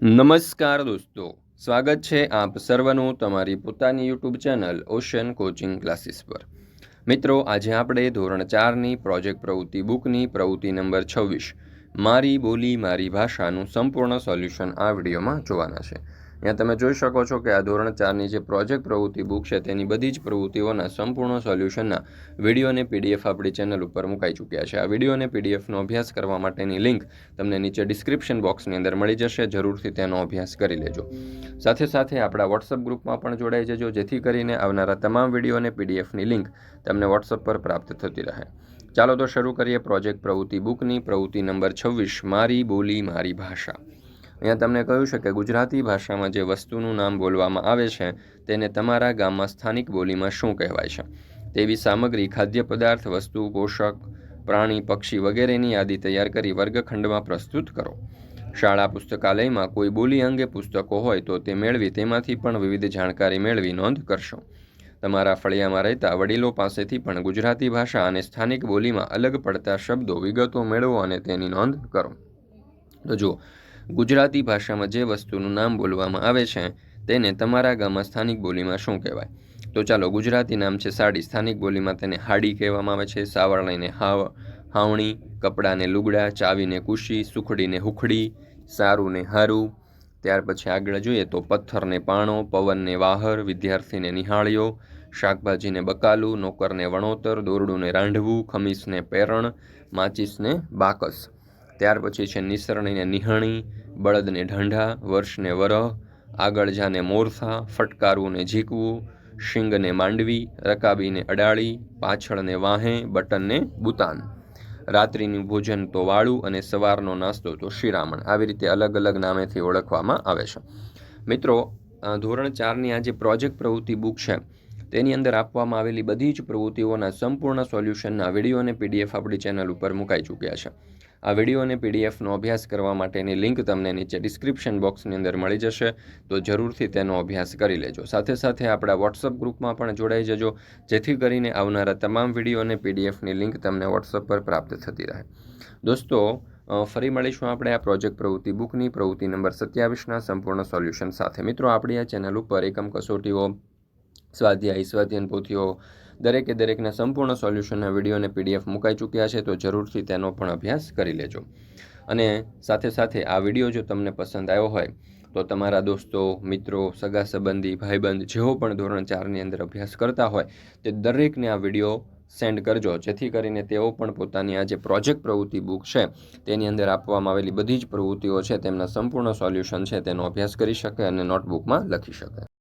નમસ્કાર દોસ્તો, સ્વાગત છે આપ સર્વનું તમારી પોતાની YouTube channel ocean coaching classes પર। મિત્રો, આજે આપણે ધોરણ 4ની પ્રોજેક્ટ પ્રવૃત્તિ બુકની પ્રવૃત્તિ નંબર 26 મારી બોલી મારી ભાષાનું સંપૂર્ણ સોલ્યુશન આ વિડીયોમાં જોવાના છે। અહીંયા તમે જોઈ શકો છો કે આ ધોરણ 4ની જે પ્રોજેક્ટ પ્રવૃત્તિ બુક છે તેની બધી જ પ્રવૃત્તિઓના સંપૂર્ણ સોલ્યુશનના વિડીયો અને પીડીએફ આપણી ચેનલ ઉપર મુકાઈ ચૂક્યા છે। આ વિડીયો અને પીડીએફનો અભ્યાસ કરવા માટેની લિંક તમને નીચે ડિસ્ક્રિપ્શન બોક્સની અંદર મળી જશે, જરૂરથી તેનો અભ્યાસ કરી લેજો। સાથે સાથે આપણા વોટ્સઅપ ગ્રુપમાં પણ જોડાઈ જજો, જેથી કરીને આવનારા તમામ વિડીયો અને પીડીએફની લિંક તમને વોટ્સઅપ પર પ્રાપ્ત થતી રહે। ચાલો તો શરૂ કરીએ પ્રોજેક્ટ પ્રવૃત્તિ બુકની પ્રવૃત્તિ નંબર 26 મારી બોલી મારી ભાષા। અહીંયા તમને કહ્યું છે કે ગુજરાતી ભાષામાં જે વસ્તુનું નામ બોલવામાં આવે છે તેને તમારા ગામમાં સ્થાનિક બોલીમાં શું કહેવાય છે? તેવી સામગ્રી, ખાદ્ય પદાર્થ, વસ્તુ, પોષક, પ્રાણી, પક્ષી વગેરેની યાદી તૈયાર કરી વર્ગખંડમાં પ્રસ્તુત કરો। શાળા પુસ્તકાલયમાં કોઈ બોલી અંગે પુસ્તકો હોય તો તે મેળવી તેમાંથી પણ વિવિધ જાણકારી મેળવી નોંધ કરશો। તમારા ફળિયામાં રહેતા વડીલો પાસેથી પણ ગુજરાતી ભાષા અને સ્થાનિક બોલીમાં અલગ પડતા શબ્દો, વિગતો મેળવો અને તેની નોંધ કરો। તો જુઓ, ગુજરાતી ભાષામાં જે વસ્તુનું નામ બોલવામાં આવે છે તેને તમારા ગામમાં સ્થાનિક બોલીમાં શું કહેવાય? તો ચાલો, ગુજરાતી નામ છે સાડી, સ્થાનિક બોલીમાં તેને હાડી કહેવામાં આવે છે। સાવરણીને હાવણી, કપડાને લુગડા, ચાવીને કુશી, સુખડીને હુખડી, સારુંને હારું। ત્યાર પછી આગળ જોઈએ તો પથ્થરને પાણો, પવનને વાહર, વિદ્યાર્થીને નિહાળ્યો, શાકભાજીને બકાલું, નોકરને વણોતર, દોરડુંને રાંધવું, ખમીસને પેરણ, માચીસને બાકસ। ત્યાર પછી છે નિસરણીને નિહણી, બળદને ઢંઢા, વર્ષને વરહ, આગળ જાને મોરથા, ફટકારવુંને ઝીકવું, શીંગને માંડવી, રકાબીને અડાળી, પાછળને વાહે, બટનને બુતાન। રાત્રિનું ભોજન તો વાળું અને સવારનો નાસ્તો તો શિરામણ। આવી રીતે અલગ અલગ નામેથી ઓળખવામાં આવે છે। મિત્રો, ધોરણ 4ની આ જે પ્રોજેક્ટ પ્રવૃત્તિ બુક છે તેની અંદર આપવામાં આવેલી બધી જ પ્રવૃત્તિઓના સંપૂર્ણ સોલ્યુશનના વિડીયો અને પીડીએફ આપણી ચેનલ ઉપર મુકાઈ ચૂક્યા છે। આ વિડીયો અને પીડીએફનો અભ્યાસ કરવા માટેની લિંક તમને નીચે ડિસ્ક્રિપ્શન બોક્સની અંદર મળી જશે, તો જરૂરથી તેનો અભ્યાસ કરી લેજો। સાથે સાથે આપણા વોટ્સઅપ ગ્રુપમાં પણ જોડાઈ જજો, જેથી કરીને આવનારા તમામ વિડીયો અને પીડીએફની લિંક તમને વોટ્સઅપ પર પ્રાપ્ત થતી રહે। દોસ્તો, ફરી મળીશું આપણે આ પ્રોજેક્ટ પ્રવૃત્તિ બુકની પ્રવૃત્તિ નંબર 27ના સંપૂર્ણ સોલ્યુશન સાથે। મિત્રો, આપણી આ ચેનલ ઉપર એકમ કસોટીઓ, સ્વાધ્યાય, સ્વાધ્યાયન પોથીઓ દરેકના સંપૂર્ણ સોલ્યુશનના વિડીયો અને પીડીએફ મુકાઈ ચૂક્યા છે, તો જરૂરથી તેનો પણ અભ્યાસ કરી લેજો। અને સાથે સાથે આ વિડીયો જો તમને પસંદ આવ્યો હોય તો તમારા દોસ્તો, મિત્રો, સગા સંબંધી, ભાઈબંધ જેઓ પણ ધોરણ 4ની અંદર અભ્યાસ કરતા હોય તે દરેકને આ વિડીયો સેન્ડ કરજો, જેથી કરીને તેઓ પણ પોતાની આ જે પ્રોજેક્ટ પ્રવૃત્તિ બુક છે તેની અંદર આપવામાં આવેલી બધી જ પ્રવૃત્તિઓ છે તેમના સંપૂર્ણ સોલ્યુશન છે તેનો અભ્યાસ કરી શકે અને નોટબુકમાં લખી શકે।